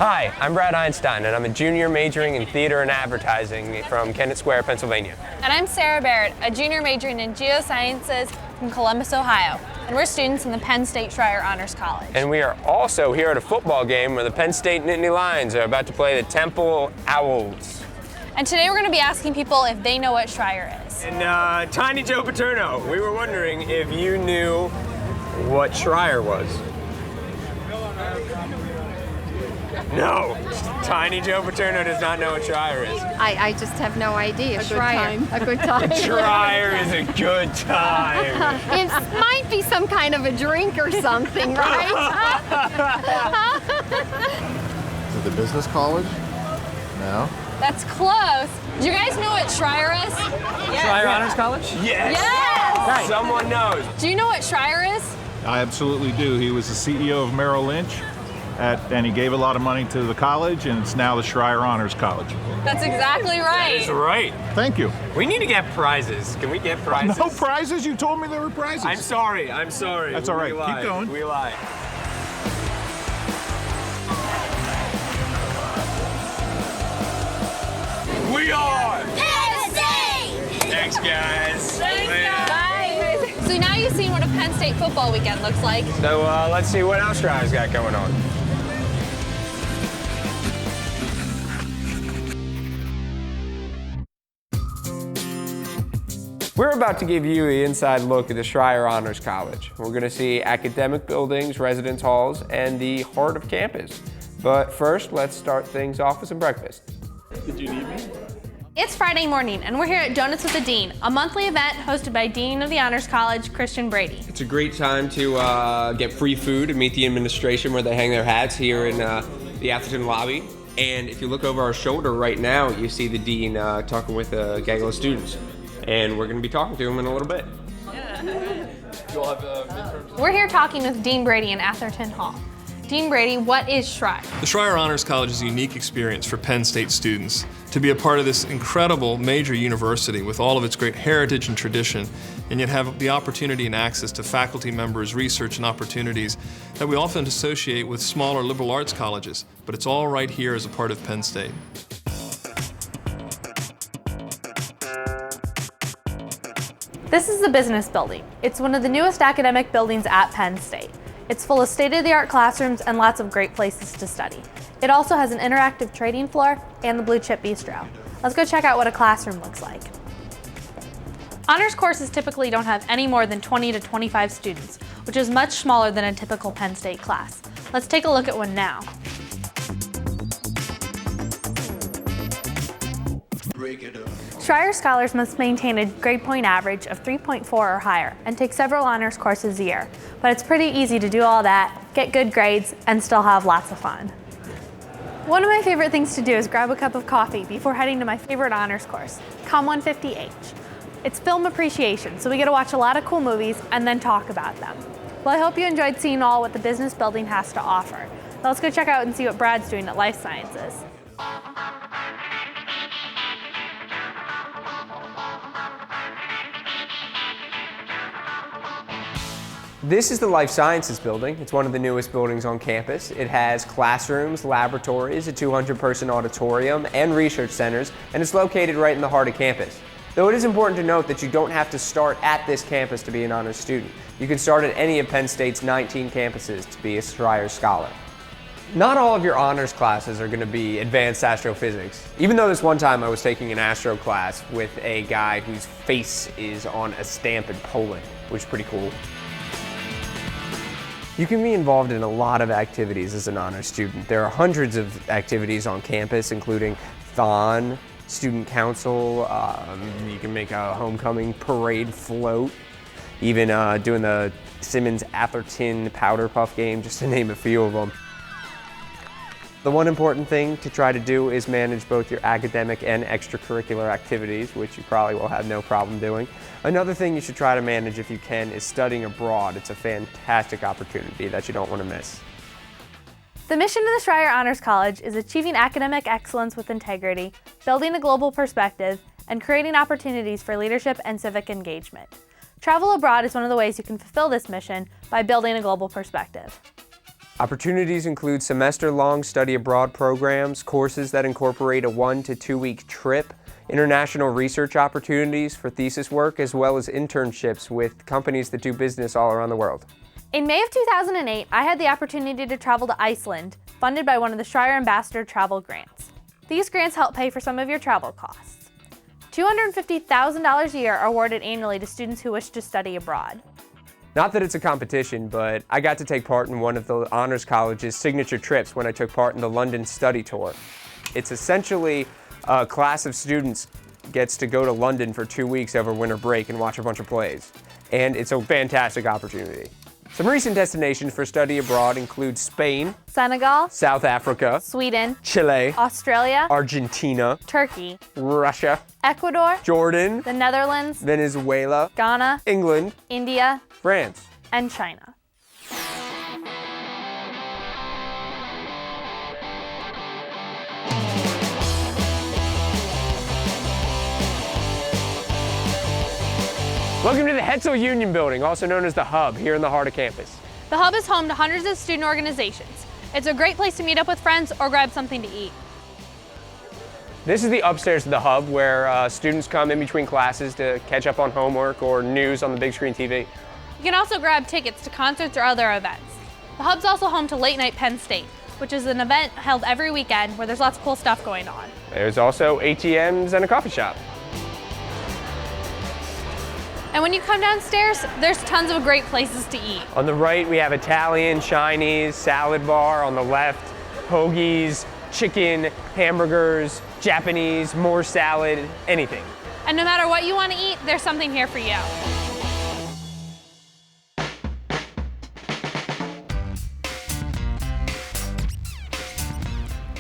Hi, I'm Brad Einstein, and I'm a junior majoring in theater and advertising from Kennett Square, Pennsylvania. And I'm Sarah Barrett, a junior majoring in geosciences from Columbus, Ohio. And we're students in the Penn State Schreyer Honors College. And we are also here at a football game where the Penn State Nittany Lions are about to play the Temple Owls. And today we're going to be asking people if they know what Schreyer is. And Tiny Joe Paterno, we were wondering if you knew what Schreyer was. No, Tiny Joe Paterno does not know what Schreyer is. I just have no idea. Schreyer. A good time. Schreyer is a good time. It might be some kind of a drink or something, right? Is it the business college? No. That's close. Do you guys know what Schreyer is? Schreyer Honors College? Yes! Yes! Right. Someone knows. Do you know what Schreyer is? I absolutely do. He was the CEO of Merrill Lynch, and he gave a lot of money to the college, and it's now the Schreyer Honors College. That's exactly right. That's right. Thank you. We need to get prizes. Can we get prizes? No prizes? You told me there were prizes. I'm sorry. That's all right. Keep going. We lied. We are Penn State! Thanks, guys. Bye. So now you've seen what a Penn State football weekend looks like. So let's see what else Schreier's got going on. We're about to give you the inside look at the Schreyer Honors College. We're going to see academic buildings, residence halls, and the heart of campus. But first, let's start things off with some breakfast. Did you need me? It's Friday morning, and we're here at Donuts with the Dean, a monthly event hosted by Dean of the Honors College, Christian Brady. It's a great time to get free food and meet the administration where they hang their hats here in the Atherton lobby. And if you look over our shoulder right now, you see the Dean talking with a gaggle of students. And we're going to be talking to him in a little bit. You'll have midterms. We're here talking with Dean Brady in Atherton Hall. Dean Brady, what is Schreyer? The Schreyer Honors College is a unique experience for Penn State students to be a part of this incredible major university with all of its great heritage and tradition, and yet have the opportunity and access to faculty members, research, and opportunities that we often associate with smaller liberal arts colleges, but it's all right here as a part of Penn State. This is the business building. It's one of the newest academic buildings at Penn State. It's full of state-of-the-art classrooms and lots of great places to study. It also has an interactive trading floor and the Blue Chip Bistro. Let's go check out what a classroom looks like. Honors courses typically don't have any more than 20 to 25 students, which is much smaller than a typical Penn State class. Let's take a look at one now. Schreyer scholars must maintain a grade point average of 3.4 or higher and take several honors courses a year. But it's pretty easy to do all that, get good grades, and still have lots of fun. One of my favorite things to do is grab a cup of coffee before heading to my favorite honors course, Com 150H. It's film appreciation, so we get to watch a lot of cool movies and then talk about them. Well, I hope you enjoyed seeing all what the business building has to offer. Now let's go check out and see what Brad's doing at Life Sciences. This is the Life Sciences building. It's one of the newest buildings on campus. It has classrooms, laboratories, a 200-person auditorium, and research centers, and it's located right in the heart of campus. Though it is important to note that you don't have to start at this campus to be an honors student. You can start at any of Penn State's 19 campuses to be a Schreyer Scholar. Not all of your honors classes are going to be advanced astrophysics. Even though this one time I was taking an astro class with a guy whose face is on a stamp in Poland, which is pretty cool. You can be involved in a lot of activities as an honors student. There are hundreds of activities on campus, including THON, student council, you can make a homecoming parade float, even doing the Simmons Atherton powder puff game, just to name a few of them. The one important thing to try to do is manage both your academic and extracurricular activities, which you probably will have no problem doing. Another thing you should try to manage if you can is studying abroad. It's a fantastic opportunity that you don't want to miss. The mission of the Schreyer Honors College is achieving academic excellence with integrity, building a global perspective, and creating opportunities for leadership and civic engagement. Travel abroad is one of the ways you can fulfill this mission by building a global perspective. Opportunities include semester-long study abroad programs, courses that incorporate a 1 to 2 week trip, international research opportunities for thesis work, as well as internships with companies that do business all around the world. In May of 2008, I had the opportunity to travel to Iceland, funded by one of the Schreyer Ambassador Travel Grants. These grants help pay for some of your travel costs. $250,000 a year are awarded annually to students who wish to study abroad. Not that it's a competition, but I got to take part in one of the Honors College's signature trips when I took part in the London study tour. It's essentially a class of students gets to go to London for 2 weeks over winter break and watch a bunch of plays. And it's a fantastic opportunity. Some recent destinations for study abroad include Spain, Senegal, South Africa, Sweden, Chile, Australia, Argentina, Turkey, Russia, Ecuador, Jordan, the Netherlands, Venezuela, Ghana, England, India, France. and China. Welcome to the Hetzel Union Building, also known as the Hub, here in the heart of campus. The Hub is home to hundreds of student organizations. It's a great place to meet up with friends or grab something to eat. This is the upstairs of the Hub, where students come in between classes to catch up on homework or news on the big screen TV. You can also grab tickets to concerts or other events. The Hub's also home to Late Night Penn State, which is an event held every weekend where there's lots of cool stuff going on. There's also ATMs and a coffee shop. And when you come downstairs, there's tons of great places to eat. On the right, we have Italian, Chinese, salad bar. On the left, hoagies, chicken, hamburgers, Japanese, more salad, anything. And no matter what you want to eat, there's something here for you.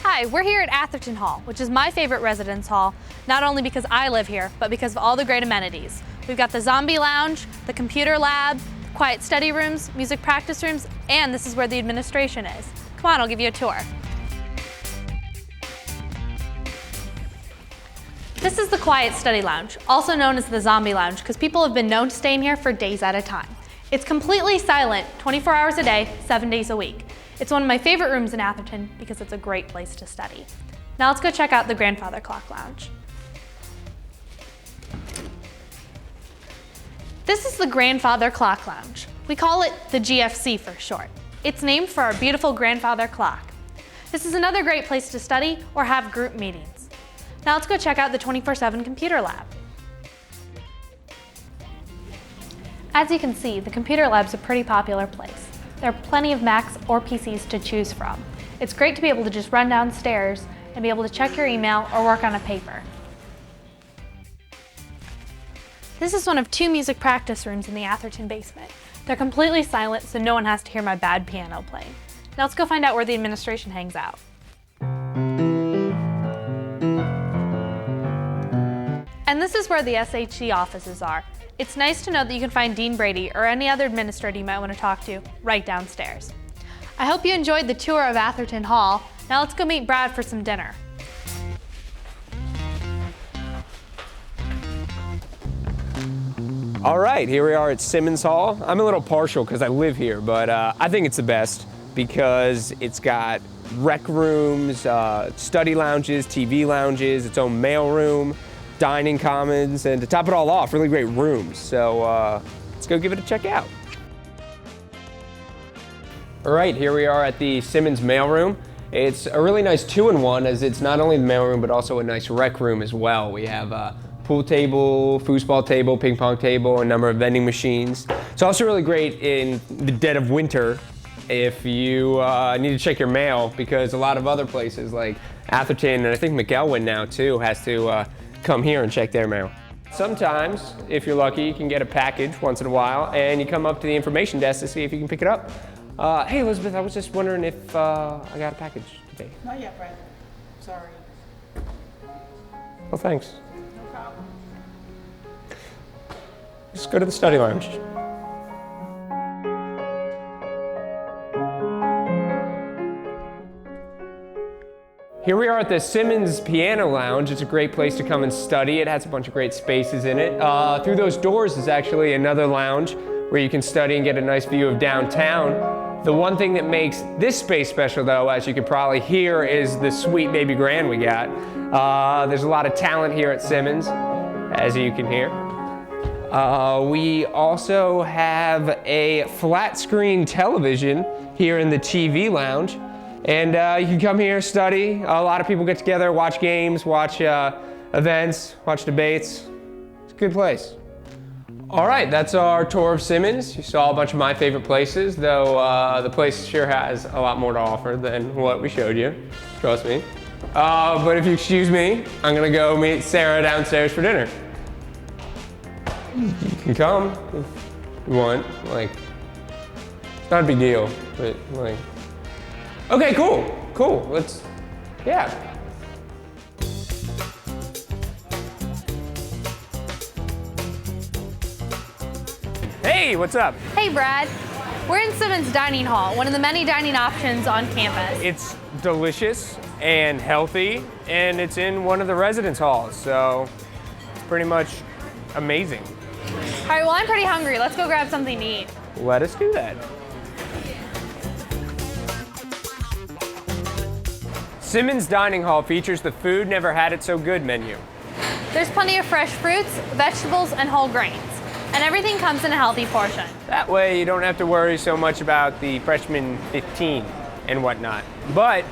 Hi, we're here at Atherton Hall, which is my favorite residence hall, not only because I live here, but because of all the great amenities. We've got the zombie lounge, the computer lab, the quiet study rooms, music practice rooms, and this is where the administration is. Come on, I'll give you a tour. This is the quiet study lounge, also known as the zombie lounge, because people have been known to stay in here for days at a time. It's completely silent, 24 hours a day, 7 days a week. It's one of my favorite rooms in Atherton because it's a great place to study. Now let's go check out the grandfather clock lounge. This is the grandfather clock lounge. We call it the GFC for short. It's named for our beautiful grandfather clock. This is another great place to study or have group meetings. Now let's go check out the 24/7 computer lab. As you can see, the computer lab's a pretty popular place. There are plenty of Macs or PCs to choose from. It's great to be able to just run downstairs and be able to check your email or work on a paper. This is one of 2 music practice rooms in the Atherton basement. They're completely silent, so no one has to hear my bad piano playing. Now let's go find out where the administration hangs out. And this is where the SHC offices are. It's nice to know that you can find Dean Brady or any other administrator you might want to talk to right downstairs. I hope you enjoyed the tour of Atherton Hall. Now let's go meet Brad for some dinner. All right, here we are at Simmons Hall. I'm a little partial because I live here, but I think it's the best because it's got rec rooms, study lounges, TV lounges, its own mail room, dining commons, and to top it all off, really great rooms. So let's go give it a check out. All right, here we are at the Simmons mailroom. It's a really nice 2-in-1 as it's not only the mailroom, but also a nice rec room as well. We have a pool table, foosball table, ping pong table, a number of vending machines. It's also really great in the dead of winter if you need to check your mail because a lot of other places like Atherton and I think McElwain now too has to come here and check their mail. Sometimes, if you're lucky, you can get a package once in a while and you come up to the information desk to see if you can pick it up. Hey Elizabeth, I was just wondering if I got a package today. Not yet, Brad. Sorry. Well, thanks. No problem. Let's go to the study lounge. Here we are at the Simmons Piano Lounge. It's a great place to come and study. It has a bunch of great spaces in it. Through those doors is actually another lounge where you can study and get a nice view of downtown. The one thing that makes this space special, though, as you can probably hear, is the sweet baby grand we got. There's a lot of talent here at Simmons, as you can hear. We also have a flat screen television here in the TV lounge. And you can come here, study. A lot of people get together, watch games, watch events, watch debates. It's a good place. All right, that's our tour of Simmons. You saw a bunch of my favorite places, though the place sure has a lot more to offer than what we showed you, trust me. But if you excuse me, I'm gonna go meet Sarah downstairs for dinner. You can come if you want, like, it's not a big deal, but like, okay, cool, let's, yeah. Hey, what's up? Hey, Brad. We're in Simmons Dining Hall, one of the many dining options on campus. It's delicious and healthy, and it's in one of the residence halls, so it's pretty much amazing. All right, well, I'm pretty hungry. Let's go grab something to eat. Let us do that. Simmons Dining Hall features the Food Never Had It So Good menu. There's plenty of fresh fruits, vegetables, and whole grains. And everything comes in a healthy portion. That way you don't have to worry so much about the freshman 15 and whatnot. But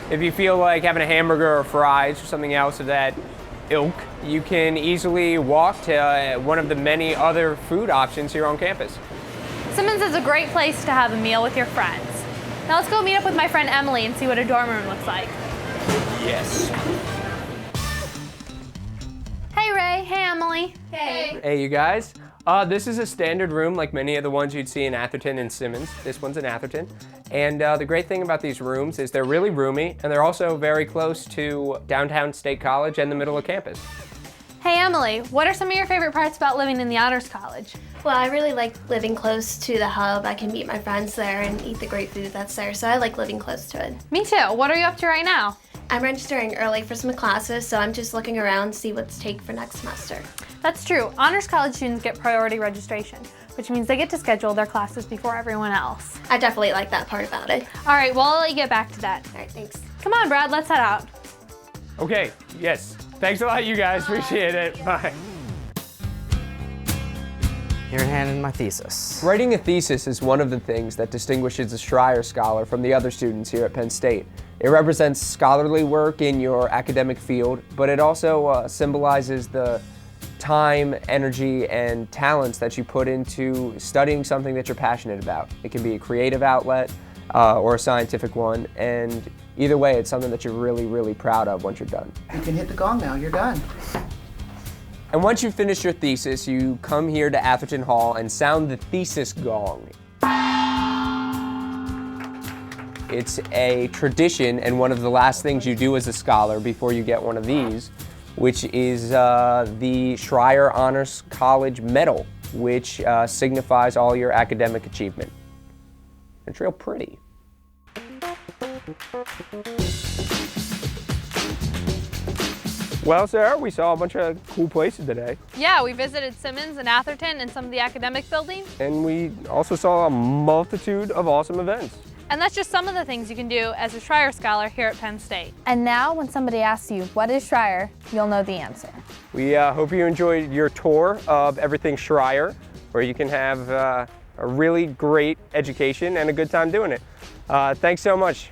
if you feel like having a hamburger or fries or something else of that ilk, you can easily walk to one of the many other food options here on campus. Simmons is a great place to have a meal with your friends. Now let's go meet up with my friend Emily and see what a dorm room looks like. Yes. Hey Ray, hey Emily. Hey. Hey you guys. This is a standard room like many of the ones you'd see in Atherton and Simmons. This one's in Atherton. And the great thing about these rooms is they're really roomy, and they're also very close to downtown State College and the middle of campus. Hey Emily, what are some of your favorite parts about living in the Honors College? Well, I really like living close to the hub. I can meet my friends there and eat the great food that's there, so I like living close to it. Me too. What are you up to right now? I'm registering early for some classes, so I'm just looking around to see what's take for next semester. That's true. Honors College students get priority registration, which means they get to schedule their classes before everyone else. I definitely like that part about it. All right, well, I'll let you get back to that. All right, thanks. Come on, Brad, let's head out. Okay, yes. Thanks a lot, you guys. Appreciate it. Bye. Here in hand in my thesis. Writing a thesis is one of the things that distinguishes a Schreyer Scholar from the other students here at Penn State. It represents scholarly work in your academic field, but it also symbolizes the time, energy, and talents that you put into studying something that you're passionate about. It can be a creative outlet or a scientific one, and either way, it's something that you're really, really proud of once you're done. You can hit the gong now, you're done. And once you finish your thesis, you come here to Atherton Hall and sound the thesis gong. It's a tradition and one of the last things you do as a scholar before you get one of these, which is the Schreyer Honors College Medal, which signifies all your academic achievement. It's real pretty. Well, Sarah, we saw a bunch of cool places today. Yeah, we visited Simmons and Atherton and some of the academic buildings. And we also saw a multitude of awesome events. And that's just some of the things you can do as a Schreyer Scholar here at Penn State. And now, when somebody asks you, what is Schreyer, you'll know the answer. We hope you enjoyed your tour of everything Schreyer, where you can have a really great education and a good time doing it. Thanks so much.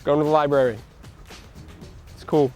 Going to the library. It's cool.